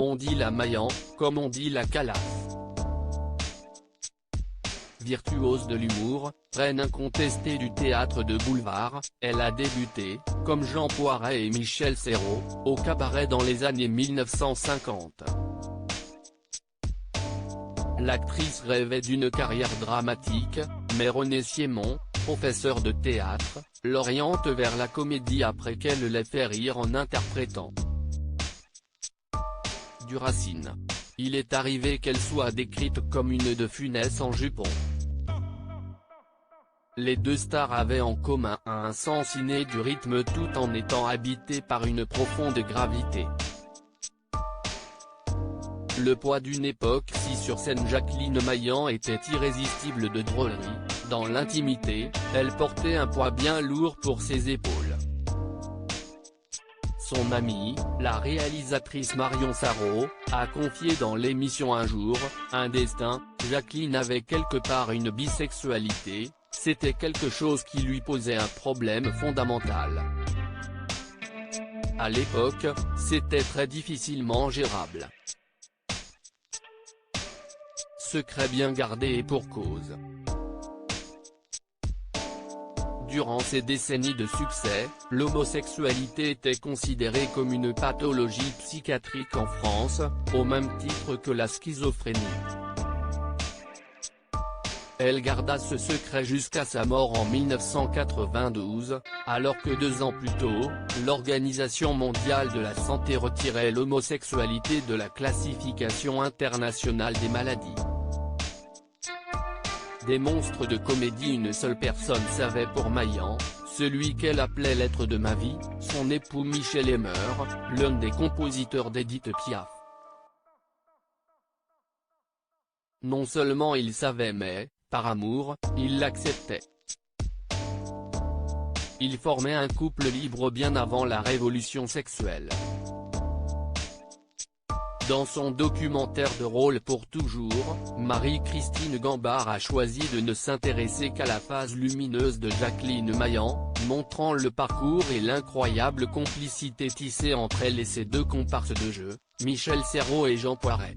On dit la Maillan, comme on dit la Calas. Virtuose de l'humour, reine incontestée du théâtre de boulevard, elle a débuté, comme Jean Poiret et Michel Serrault, au cabaret dans les années 1950. L'actrice rêvait d'une carrière dramatique, mais René Siémon, professeur de théâtre, l'oriente vers la comédie après qu'elle l'ait fait rire en interprétant du Racine. Il est arrivé qu'elle soit décrite comme une de Funès en jupon. Les deux stars avaient en commun un sens inné du rythme tout en étant habitées par une profonde gravité. Le poids d'une époque si sur scène Jacqueline Maillan était irrésistible de drôlerie, dans l'intimité, elle portait un poids bien lourd pour ses épaules. Son amie, la réalisatrice Marion Sarraud, a confié dans l'émission Un jour, un destin, Jacqueline avait quelque part une bisexualité, c'était quelque chose qui lui posait un problème fondamental. À l'époque, c'était très difficilement gérable. Secret bien gardé et pour cause. Durant ces décennies de succès, l'homosexualité était considérée comme une pathologie psychiatrique en France, au même titre que la schizophrénie. Elle garda ce secret jusqu'à sa mort en 1992, alors que 2 ans plus tôt, l'Organisation mondiale de la santé retirait l'homosexualité de la classification internationale des maladies. Des monstres de comédie. Une seule personne savait pour Maillan, celui qu'elle appelait l'être de ma vie, son époux Michel Emmer, l'un des compositeurs d'Édith Piaf. Non seulement il savait mais, par amour, il l'acceptait. Ils formaient un couple libre bien avant la révolution sexuelle. Dans son documentaire de Rôle pour toujours, Marie-Christine Gambard a choisi de ne s'intéresser qu'à la phase lumineuse de Jacqueline Maillan, montrant le parcours et l'incroyable complicité tissée entre elle et ses 2 comparses de jeu, Michel Serrault et Jean Poiret.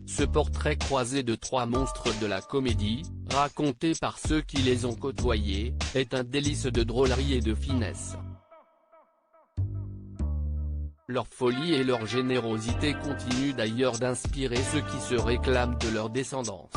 Ce portrait croisé de 3 monstres de la comédie, raconté par ceux qui les ont côtoyés, est un délice de drôlerie et de finesse. Leur folie et leur générosité continuent d'ailleurs d'inspirer ceux qui se réclament de leur descendance.